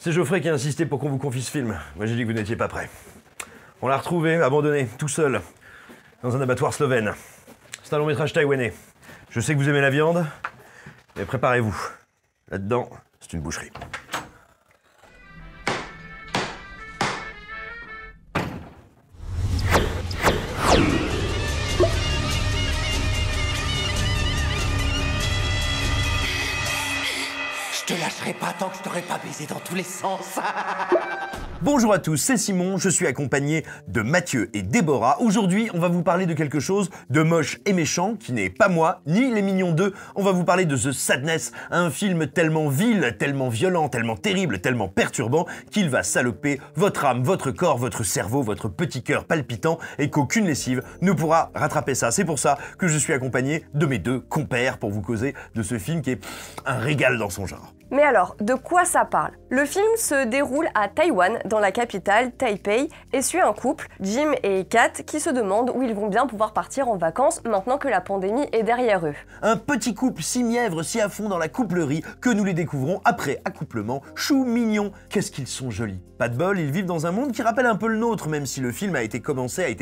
C'est Geoffrey qui a insisté pour qu'on vous confie ce film. Moi j'ai dit que vous n'étiez pas prêt. On l'a retrouvé, abandonné, tout seul, dans un abattoir slovène. C'est un long métrage taïwanais. Je sais que vous aimez la viande, mais préparez-vous. Là-dedans, c'est une boucherie. Je te lâcherai pas tant que je t'aurai pas baisé dans tous les sens. Bonjour à tous, c'est Simon, je suis accompagné de Mathieu et Déborah. Aujourd'hui, on va vous parler de quelque chose de moche et méchant, qui n'est pas moi, ni les Mignons 2. On va vous parler de The Sadness, un film tellement vil, tellement violent, tellement terrible, tellement perturbant, qu'il va saloper votre âme, votre corps, votre cerveau, votre petit cœur palpitant, et qu'aucune lessive ne pourra rattraper ça. C'est pour ça que je suis accompagné de mes deux compères pour vous causer de ce film qui est un régal dans son genre. Mais alors, de quoi ça parle? Le film se déroule à Taïwan, dans la capitale, Taipei, et suit un couple, Jim et Kat, qui se demandent où ils vont bien pouvoir partir en vacances maintenant que la pandémie est derrière eux. Un petit couple si mièvre, si à fond dans la couplerie, que nous les découvrons après accouplement, chou mignon. Qu'est-ce qu'ils sont jolis. Pas de bol, ils vivent dans un monde qui rappelle un peu le nôtre, même si le film a été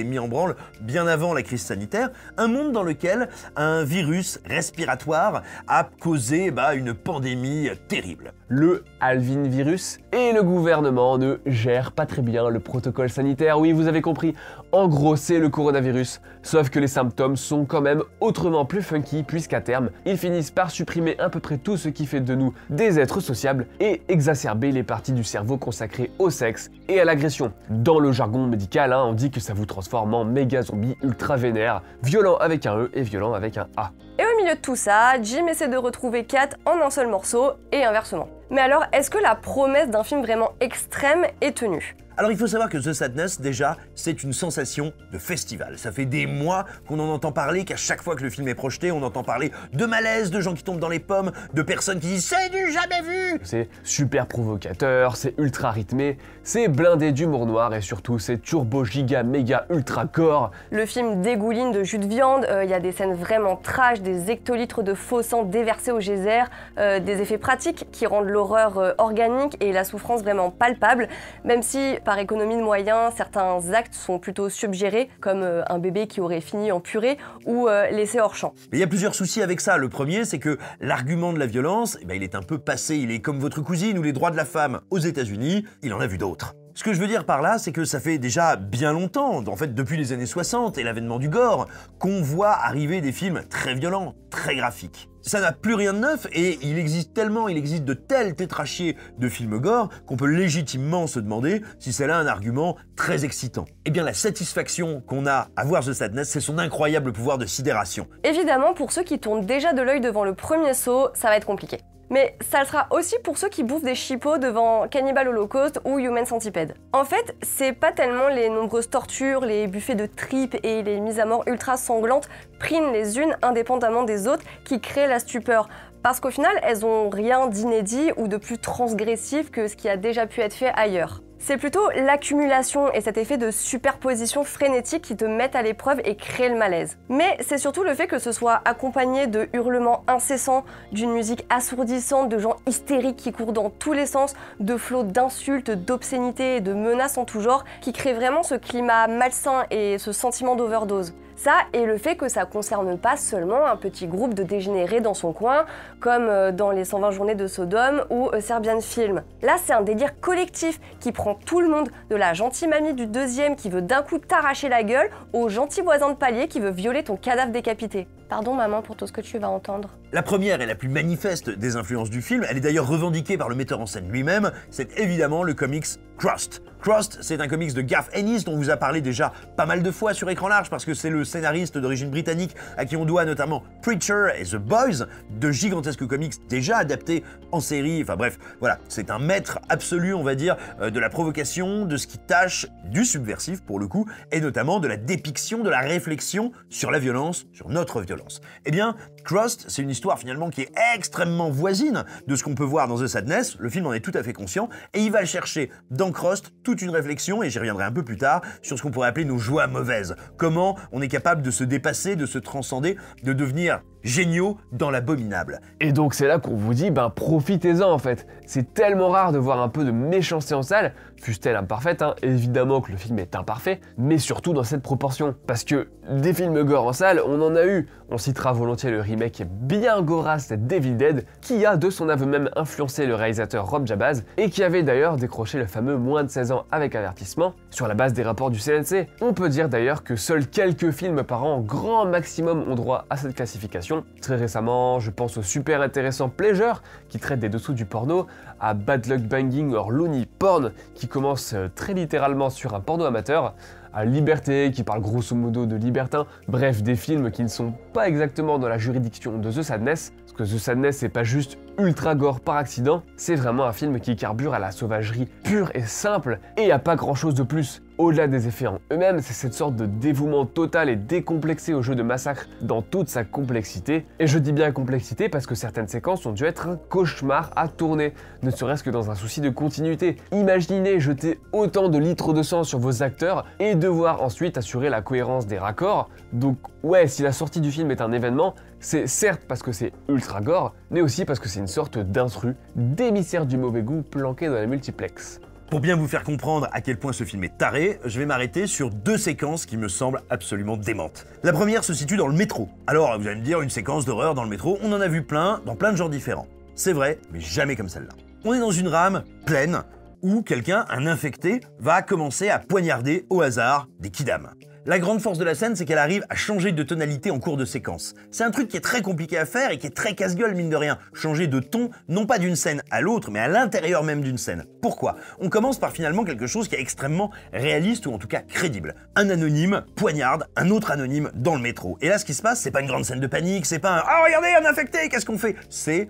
mis en branle bien avant la crise sanitaire. Un monde dans lequel un virus respiratoire a causé une pandémie terrible. Le Alvin virus, et le gouvernement ne gère pas très bien le protocole sanitaire. Oui, vous avez compris, en gros c'est le coronavirus, sauf que les symptômes sont quand même autrement plus funky, puisqu'à terme, ils finissent par supprimer à peu près tout ce qui fait de nous des êtres sociables et exacerber les parties du cerveau consacrées au sexe et à l'agression. Dans le jargon médical, on dit que ça vous transforme en méga zombie ultra vénère, violent avec un E et violent avec un A. Et au milieu de tout ça, Jim essaie de retrouver Kat en un seul morceau, et inversement. Mais alors, est-ce que la promesse d'un film vraiment extrême est tenue? Alors il faut savoir que The Sadness, déjà, c'est une sensation de festival. Ça fait des mois qu'on en entend parler, qu'à chaque fois que le film est projeté, on entend parler de malaise, de gens qui tombent dans les pommes, de personnes qui disent « c'est du jamais vu !» C'est super provocateur, c'est ultra rythmé, c'est blindé d'humour noir et surtout c'est turbo giga méga ultra gore. Le film dégouline de jus de viande, il y a des scènes vraiment trash, des hectolitres de faux sang déversés au geyser, des effets pratiques qui rendent l'horreur organique et la souffrance vraiment palpable, même si par économie de moyens, certains actes sont plutôt suggérés, comme un bébé qui aurait fini en purée ou laissé hors champ. Mais il y a plusieurs soucis avec ça. Le premier, c'est que l'argument de la violence, il est un peu passé. Il est comme votre cousine ou les droits de la femme aux États-Unis, il en a vu d'autres. Ce que je veux dire par là, c'est que ça fait déjà bien longtemps, en fait depuis les années 60 et l'avènement du gore, qu'on voit arriver des films très violents, très graphiques. Ça n'a plus rien de neuf et il existe de tels tétrachiers de films gore qu'on peut légitimement se demander si c'est là un argument très excitant. Eh bien la satisfaction qu'on a à voir The Sadness, c'est son incroyable pouvoir de sidération. Évidemment, pour ceux qui tournent déjà de l'œil devant le premier saut, ça va être compliqué. Mais ça le sera aussi pour ceux qui bouffent des chipots devant Cannibal Holocaust ou Human Centipede. En fait, c'est pas tellement les nombreuses tortures, les buffets de tripes et les mises à mort ultra sanglantes prises les unes indépendamment des autres qui créent la stupeur. Parce qu'au final, elles ont rien d'inédit ou de plus transgressif que ce qui a déjà pu être fait ailleurs. C'est plutôt l'accumulation et cet effet de superposition frénétique qui te mettent à l'épreuve et créent le malaise. Mais c'est surtout le fait que ce soit accompagné de hurlements incessants, d'une musique assourdissante, de gens hystériques qui courent dans tous les sens, de flots d'insultes, d'obscénités et de menaces en tout genre, qui crée vraiment ce climat malsain et ce sentiment d'overdose. Ça, et le fait que ça concerne pas seulement un petit groupe de dégénérés dans son coin, comme dans les 120 journées de Sodome ou Serbian Film. Là, c'est un délire collectif qui prend tout le monde, de la gentille mamie du deuxième qui veut d'un coup t'arracher la gueule, au gentil voisin de palier qui veut violer ton cadavre décapité. Pardon maman pour tout ce que tu vas entendre. La première et la plus manifeste des influences du film, elle est d'ailleurs revendiquée par le metteur en scène lui-même, c'est évidemment le comics Crust. Crust, c'est un comics de Garth Ennis dont on vous a parlé déjà pas mal de fois sur écran large parce que c'est le scénariste d'origine britannique à qui on doit notamment Preacher et The Boys, de gigantesques comics déjà adaptés en série, enfin bref, voilà, c'est un maître absolu, on va dire, de la provocation, de ce qui tâche du subversif pour le coup, et notamment de la dépiction, de la réflexion sur la violence, sur notre violence. Eh bien, Crust, c'est une histoire finalement qui est extrêmement voisine de ce qu'on peut voir dans The Sadness, le film en est tout à fait conscient, et il va chercher dans Crust toute une réflexion, et j'y reviendrai un peu plus tard, sur ce qu'on pourrait appeler nos joies mauvaises. Comment on est capable de se dépasser, de se transcender, de devenir géniaux dans l'abominable. Et donc c'est là qu'on vous dit, ben profitez-en en fait. C'est tellement rare de voir un peu de méchanceté en salle, fût-elle imparfaite, hein, évidemment que le film est imparfait, mais surtout dans cette proportion. Parce que des films gore en salle, on en a eu. On citera volontiers le remake bien gorasse d'Evil Dead, qui a de son aveu même influencé le réalisateur Rob Jabaz, et qui avait d'ailleurs décroché le fameux moins de 16 ans avec avertissement, sur la base des rapports du CNC. On peut dire d'ailleurs que seuls quelques films par an, grand maximum, ont droit à cette classification. Très récemment, je pense au super intéressant Pleasure, qui traite des dessous du porno, à Bad Luck Banging or Looney Porn, qui commence très littéralement sur un porno amateur, à Liberté, qui parle grosso modo de libertin, bref, des films qui ne sont pas exactement dans la juridiction de The Sadness, parce que The Sadness c'est pas juste ultra gore par accident, c'est vraiment un film qui carbure à la sauvagerie pure et simple, et y a pas grand chose de plus. Au-delà des effets en eux-mêmes, c'est cette sorte de dévouement total et décomplexé au jeu de massacre dans toute sa complexité. Et je dis bien complexité parce que certaines séquences ont dû être un cauchemar à tourner, ne serait-ce que dans un souci de continuité. Imaginez jeter autant de litres de sang sur vos acteurs et devoir ensuite assurer la cohérence des raccords. Donc ouais, si la sortie du film est un événement, c'est certes parce que c'est ultra gore, mais aussi parce que c'est une sorte d'intrus, d'émissaire du mauvais goût planqué dans la multiplex. Pour bien vous faire comprendre à quel point ce film est taré, je vais m'arrêter sur deux séquences qui me semblent absolument démentes. La première se situe dans le métro. Alors, vous allez me dire, une séquence d'horreur dans le métro, on en a vu plein, dans plein de genres différents. C'est vrai, mais jamais comme celle-là. On est dans une rame pleine, où quelqu'un, un infecté, va commencer à poignarder au hasard des kidams. La grande force de la scène, c'est qu'elle arrive à changer de tonalité en cours de séquence. C'est un truc qui est très compliqué à faire et qui est très casse-gueule, mine de rien. Changer de ton, non pas d'une scène à l'autre, mais à l'intérieur même d'une scène. Pourquoi ? On commence par finalement quelque chose qui est extrêmement réaliste ou en tout cas crédible. Un anonyme poignarde un autre anonyme dans le métro. Et là, ce qui se passe, c'est pas une grande scène de panique, c'est pas un « Ah, regardez, un infecté, qu'est-ce qu'on fait ?» C'est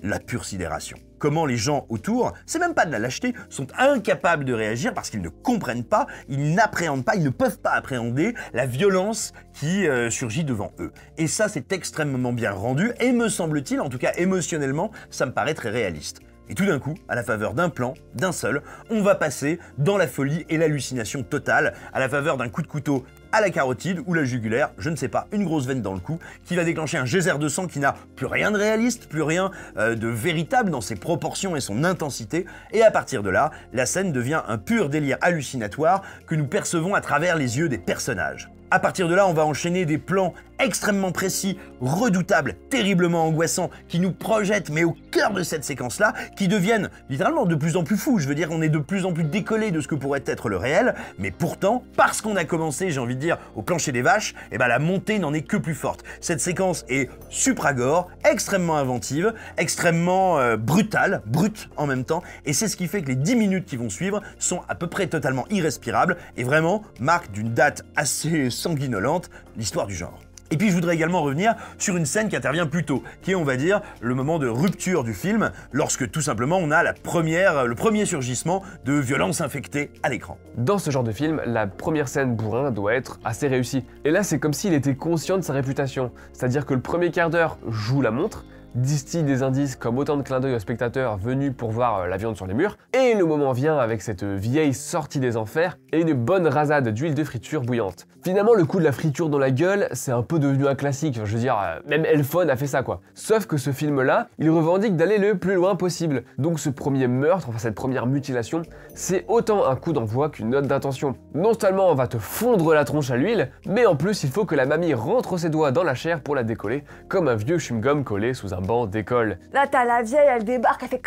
la pure sidération. Comment les gens autour, c'est même pas de la lâcheté, sont incapables de réagir parce qu'ils ne comprennent pas, ils n'appréhendent pas, ils ne peuvent pas appréhender la violence qui surgit devant eux. Et ça, c'est extrêmement bien rendu et me semble-t-il, en tout cas émotionnellement, ça me paraît très réaliste. Et tout d'un coup, à la faveur d'un plan, d'un seul, on va passer dans la folie et l'hallucination totale, à la faveur d'un coup de couteau à la carotide ou la jugulaire, je ne sais pas, une grosse veine dans le cou, qui va déclencher un geyser de sang qui n'a plus rien de réaliste, plus rien de véritable dans ses proportions et son intensité, et à partir de là, la scène devient un pur délire hallucinatoire que nous percevons à travers les yeux des personnages. À partir de là, on va enchaîner des plans extrêmement précis, redoutables, terriblement angoissants, qui nous projettent, mais au cœur de cette séquence-là, qui deviennent littéralement de plus en plus fous. Je veux dire, on est de plus en plus décollé de ce que pourrait être le réel, mais pourtant, parce qu'on a commencé, j'ai envie de dire, au plancher des vaches, et ben la montée n'en est que plus forte. Cette séquence est supra-gore, extrêmement inventive, extrêmement brutale, brute en même temps, et c'est ce qui fait que les 10 minutes qui vont suivre sont à peu près totalement irrespirables, et vraiment marquent d'une date assez sanguinolente l'histoire du genre. Et puis je voudrais également revenir sur une scène qui intervient plus tôt, qui est, on va dire, le moment de rupture du film, lorsque tout simplement on a le premier surgissement de violence infectée à l'écran. Dans ce genre de film, la première scène bourrin doit être assez réussie. Et là, c'est comme s'il était conscient de sa réputation, c'est-à-dire que le premier quart d'heure joue la montre, distille des indices comme autant de clins d'œil aux spectateurs venus pour voir la viande sur les murs, et le moment vient avec cette vieille sortie des enfers et une bonne rasade d'huile de friture bouillante. Finalement, le coup de la friture dans la gueule, c'est un peu devenu un classique, je veux dire, même Elfon a fait ça quoi. Sauf que ce film-là, il revendique d'aller le plus loin possible. Donc ce premier meurtre, enfin cette première mutilation, c'est autant un coup d'envoi qu'une note d'intention. Non seulement on va te fondre la tronche à l'huile, mais en plus il faut que la mamie rentre ses doigts dans la chair pour la décoller, comme un vieux chewing-gum collé sous un banc d'école. Là, t'as la vieille, elle débarque, elle fait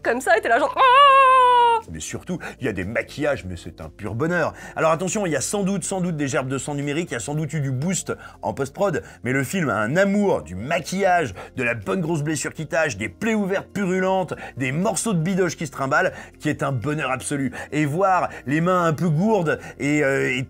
comme ça, et t'es là genre... Mais surtout, il y a des maquillages, mais c'est un pur bonheur. Alors attention, il y a sans doute des gerbes de sang numérique, il y a sans doute eu du boost en post-prod, mais le film a un amour du maquillage, de la bonne grosse blessure qui tâche, des plaies ouvertes purulentes, des morceaux de bidoche qui se trimballent, qui est un bonheur absolu. Et voir les mains un peu gourdes et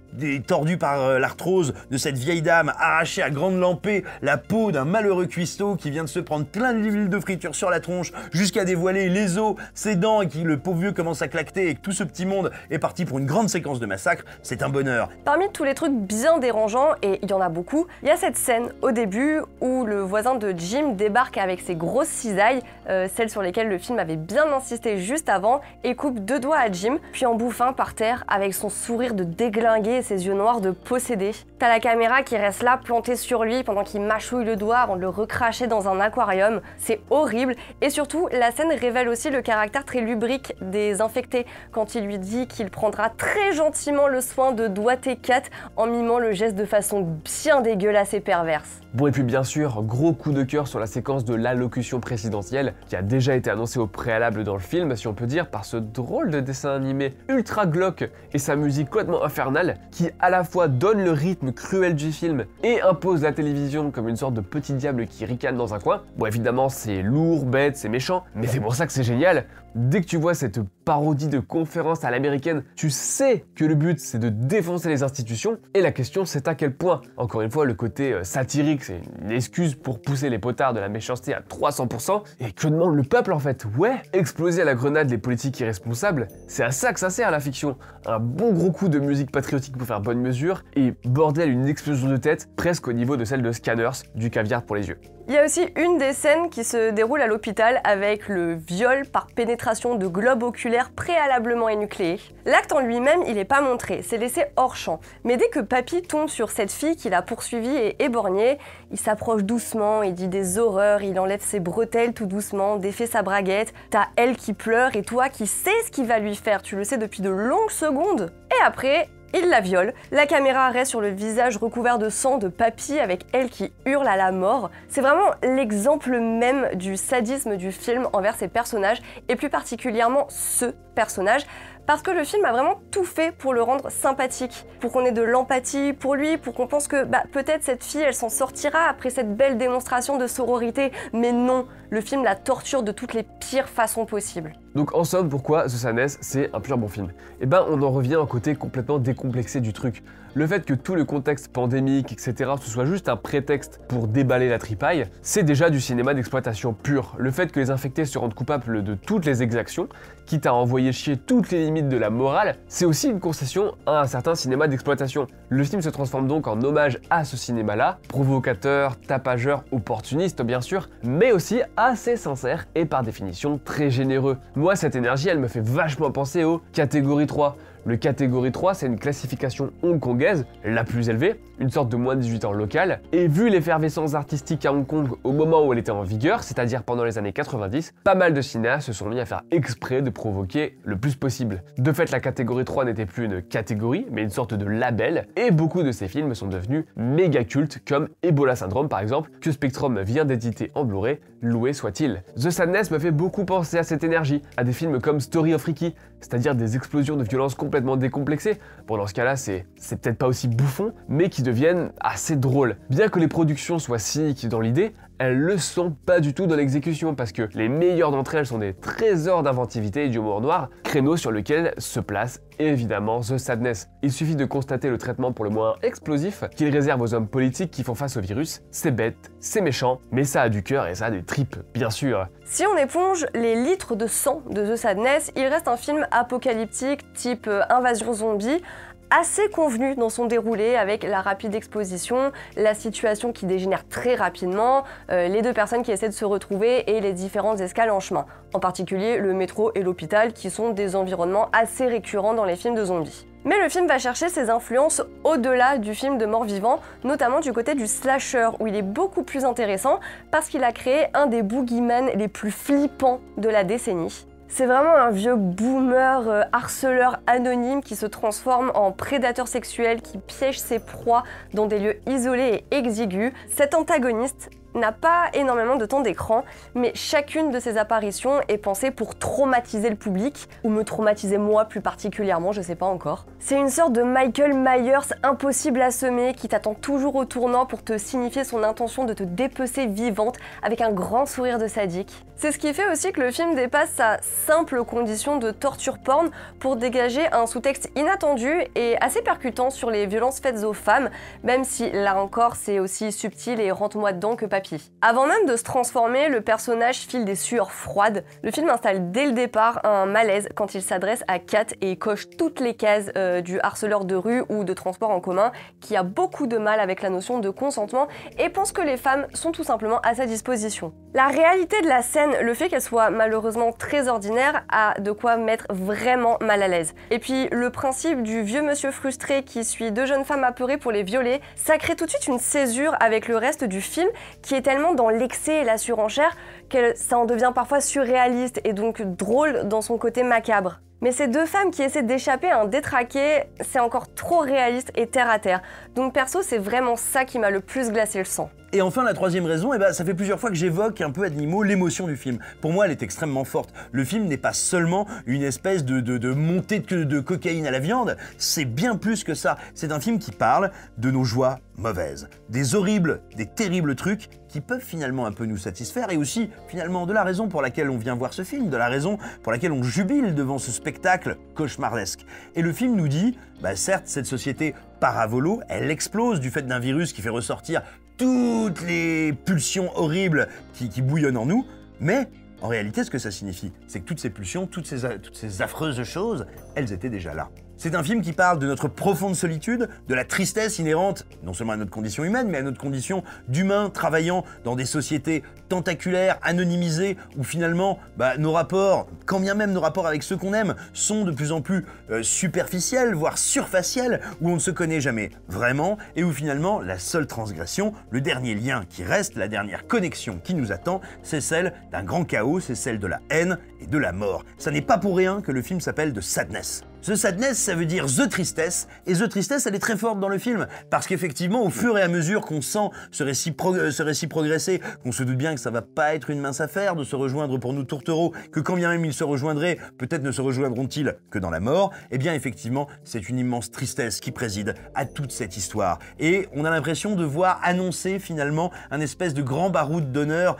tordues par l'arthrose de cette vieille dame arracher à grande lampée la peau d'un malheureux cuistot qui vient de se prendre plein d'huile de friture sur la tronche jusqu'à dévoiler les os, ses dents et qui, le pauvre vieux, commence à lactée et que tout ce petit monde est parti pour une grande séquence de massacre, c'est un bonheur. Parmi tous les trucs bien dérangeants, et il y en a beaucoup, il y a cette scène au début où le voisin de Jim débarque avec ses grosses cisailles, celles sur lesquelles le film avait bien insisté juste avant, et coupe 2 doigts à Jim, puis en bouffe un par terre avec son sourire de déglingué et ses yeux noirs de possédé. T'as la caméra qui reste là plantée sur lui pendant qu'il mâchouille le doigt avant de le recracher dans un aquarium. C'est horrible, et surtout la scène révèle aussi le caractère très lubrique des infectés quand il lui dit qu'il prendra très gentiment le soin de doigter Kat en mimant le geste de façon bien dégueulasse et perverse. Bon, et puis bien sûr, gros coup de cœur sur la séquence de l'allocution présidentielle qui a déjà été annoncée au préalable dans le film, si on peut dire, par ce drôle de dessin animé ultra glauque et sa musique complètement infernale qui à la fois donne le rythme cruel du film et impose la télévision comme une sorte de petit diable qui ricane dans un coin. Bon, évidemment, c'est lourd, bête, c'est méchant, mais c'est pour ça que c'est génial. Dès que tu vois cette parodie de conférence à l'américaine, tu sais que le but c'est de défoncer les institutions, et la question c'est à quel point. Encore une fois, le côté satirique, c'est une excuse pour pousser les potards de la méchanceté à 300%, et que demande le peuple en fait? Ouais, exploser à la grenade les politiques irresponsables, c'est à ça que ça sert la fiction. Un bon gros coup de musique patriotique pour faire bonne mesure, et bordel, une explosion de tête presque au niveau de celle de Scanners, du caviar pour les yeux. Il y a aussi une des scènes qui se déroule à l'hôpital avec le viol par pénétration de globes oculaires préalablement énucléés. L'acte en lui-même, il n'est pas montré, c'est laissé hors champ. Mais dès que Papy tombe sur cette fille qu'il a poursuivie et éborgnée, il s'approche doucement, il dit des horreurs, il enlève ses bretelles tout doucement, défait sa braguette, t'as elle qui pleure et toi qui sais ce qu'il va lui faire, tu le sais depuis de longues secondes. Et après, il la viole, la caméra reste sur le visage recouvert de sang de Papy avec elle qui hurle à la mort. C'est vraiment l'exemple même du sadisme du film envers ses personnages, et plus particulièrement ce personnage, parce que le film a vraiment tout fait pour le rendre sympathique, pour qu'on ait de l'empathie pour lui, pour qu'on pense que peut-être cette fille elle s'en sortira après cette belle démonstration de sororité, mais non, le film la torture de toutes les pires façons possibles. Donc en somme, pourquoi The Sadness c'est un pur bon film? Eh ben on en revient au côté complètement décomplexé du truc. Le fait que tout le contexte pandémique, etc. ce soit juste un prétexte pour déballer la tripaille, c'est déjà du cinéma d'exploitation pur. Le fait que les infectés se rendent coupables de toutes les exactions, quitte à envoyer chier toutes les limites de la morale, c'est aussi une concession à un certain cinéma d'exploitation. Le film se transforme donc en hommage à ce cinéma-là, provocateur, tapageur, opportuniste bien sûr, mais aussi assez sincère et par définition très généreux. Moi, cette énergie, elle me fait vachement penser au catégorie 3. Le catégorie 3, c'est une classification hongkongaise, la plus élevée, une sorte de moins de 18 ans locale, et vu l'effervescence artistique à Hong Kong au moment où elle était en vigueur, c'est-à-dire pendant les années 90, pas mal de cinéastes se sont mis à faire exprès de provoquer le plus possible. De fait, la catégorie 3 n'était plus une catégorie, mais une sorte de label, et beaucoup de ces films sont devenus méga cultes, comme Ebola Syndrome par exemple, que Spectrum vient d'éditer en Blu-ray, loué soit-il. The Sadness me fait beaucoup penser à cette énergie, à des films comme Story of Ricky, c'est-à-dire des explosions de violence complètement décomplexées. Bon, dans ce cas-là, c'est peut-être pas aussi bouffon, mais qui deviennent assez drôles. Bien que les productions soient cyniques dans l'idée, elles le sont pas du tout dans l'exécution, parce que les meilleures d'entre elles sont des trésors d'inventivité et d'humour noir, créneau sur lequel se place évidemment The Sadness. Il suffit de constater le traitement pour le moins explosif qu'il réserve aux hommes politiques qui font face au virus. C'est bête, c'est méchant, mais ça a du cœur et ça a des tripes, bien sûr. Si on éponge les litres de sang de The Sadness, il reste un film apocalyptique type invasion zombie, assez convenu dans son déroulé avec la rapide exposition, la situation qui dégénère très rapidement, les deux personnes qui essaient de se retrouver et les différentes escales en chemin. En particulier le métro et l'hôpital qui sont des environnements assez récurrents dans les films de zombies. Mais le film va chercher ses influences au-delà du film de mort-vivant, notamment du côté du slasher, où il est beaucoup plus intéressant parce qu'il a créé un des boogeymen les plus flippants de la décennie. C'est vraiment un vieux boomer harceleur anonyme qui se transforme en prédateur sexuel qui piège ses proies dans des lieux isolés et exigus. Cet antagoniste n'a pas énormément de temps d'écran, mais chacune de ses apparitions est pensée pour traumatiser le public, ou me traumatiser moi plus particulièrement, je sais pas encore. C'est une sorte de Michael Myers impossible à semer qui t'attend toujours au tournant pour te signifier son intention de te dépecer vivante avec un grand sourire de sadique. C'est ce qui fait aussi que le film dépasse sa simple condition de torture porn pour dégager un sous-texte inattendu et assez percutant sur les violences faites aux femmes, même si là encore c'est aussi subtil et rentre-moi dedans que papy. Avant même de se transformer, le personnage file des sueurs froides. Le film installe dès le départ un malaise quand il s'adresse à Kat et coche toutes les cases du harceleur de rue ou de transport en commun qui a beaucoup de mal avec la notion de consentement et pense que les femmes sont tout simplement à sa disposition. La réalité de la scène, le fait qu'elle soit malheureusement très ordinaire, a de quoi mettre vraiment mal à l'aise. Et puis le principe du vieux monsieur frustré qui suit deux jeunes femmes apeurées pour les violer, ça crée tout de suite une césure avec le reste du film qui est tellement dans l'excès et la surenchère que ça en devient parfois surréaliste et donc drôle dans son côté macabre. Mais ces deux femmes qui essaient d'échapper à un détraqué, c'est encore trop réaliste et terre à terre. Donc perso, c'est vraiment ça qui m'a le plus glacé le sang. Et enfin, la troisième raison, ça fait plusieurs fois que j'évoque un peu à demi-mot l'émotion du film. Pour moi, elle est extrêmement forte. Le film n'est pas seulement une espèce de montée de cocaïne à la viande, c'est bien plus que ça. C'est un film qui parle de nos joies mauvaises, des horribles, des terribles trucs qui peuvent finalement un peu nous satisfaire et aussi finalement de la raison pour laquelle on vient voir ce film, de la raison pour laquelle on jubile devant ce spectacle cauchemardesque. Et le film nous dit, certes, cette société part à volo, elle explose du fait d'un virus qui fait ressortir toutes les pulsions horribles qui bouillonnent en nous, mais en réalité, ce que ça signifie, c'est que toutes ces pulsions, toutes ces affreuses choses, elles étaient déjà là. C'est un film qui parle de notre profonde solitude, de la tristesse inhérente, non seulement à notre condition humaine, mais à notre condition d'humains travaillant dans des sociétés tentaculaires, anonymisées, où finalement, nos rapports, quand bien même nos rapports avec ceux qu'on aime, sont de plus en plus superficiels, voire surfaciels, où on ne se connaît jamais vraiment, et où finalement, la seule transgression, le dernier lien qui reste, la dernière connexion qui nous attend, c'est celle d'un grand chaos, c'est celle de la haine et de la mort. Ça n'est pas pour rien que le film s'appelle The Sadness. The Sadness, ça veut dire The Tristesse, et The Tristesse, elle est très forte dans le film, parce qu'effectivement, au fur et à mesure qu'on sent ce récit progresser, qu'on se doute bien que ça va pas être une mince affaire de se rejoindre pour nous tourtereaux, que quand bien même ils se rejoindraient, peut-être ne se rejoindront-ils que dans la mort, eh bien effectivement, c'est une immense tristesse qui préside à toute cette histoire. Et on a l'impression de voir annoncer finalement un espèce de grand baroud d'honneur,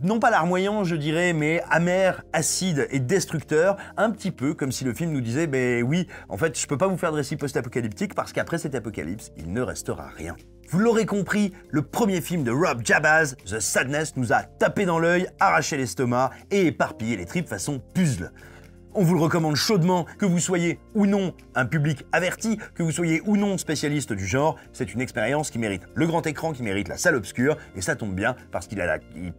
non pas larmoyant je dirais, mais amer, acide et destructeur, un petit peu comme si le film nous disait oui, en fait je peux pas vous faire de récit post-apocalyptique parce qu'après cet apocalypse, il ne restera rien. Vous l'aurez compris, le premier film de Rob Jabaz, The Sadness, nous a tapé dans l'œil, arraché l'estomac et éparpillé les tripes façon puzzle. On vous le recommande chaudement, que vous soyez ou non un public averti, que vous soyez ou non spécialiste du genre, c'est une expérience qui mérite le grand écran, qui mérite la salle obscure, et ça tombe bien parce qu'il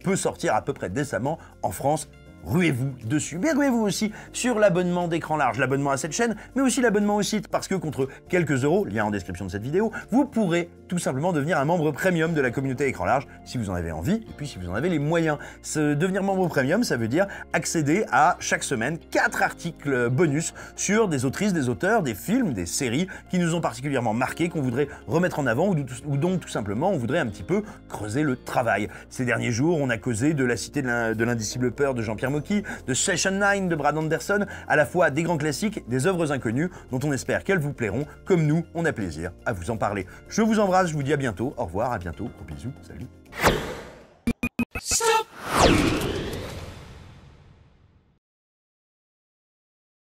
peut sortir à peu près décemment en France. Ruez-vous dessus, mais ruez-vous aussi sur l'abonnement d'Écran Large, l'abonnement à cette chaîne, mais aussi l'abonnement au site, parce que contre quelques euros, lien en description de cette vidéo, vous pourrez tout simplement devenir un membre premium de la communauté Écran Large, si vous en avez envie, et puis si vous en avez les moyens. Devenir membre premium, ça veut dire accéder à, chaque semaine, 4 articles bonus sur des autrices, des auteurs, des films, des séries qui nous ont particulièrement marqués, qu'on voudrait remettre en avant, ou dont tout simplement on voudrait un petit peu creuser le travail. Ces derniers jours, on a causé de La Cité de l'indicible peur de Jean-Pierre Mocky, de Session 9 de Brad Anderson, à la fois des grands classiques, des œuvres inconnues, dont on espère qu'elles vous plairont, comme nous, on a plaisir à vous en parler. Je vous embrasse, je vous dis à bientôt, au revoir, à bientôt, gros bisous, salut.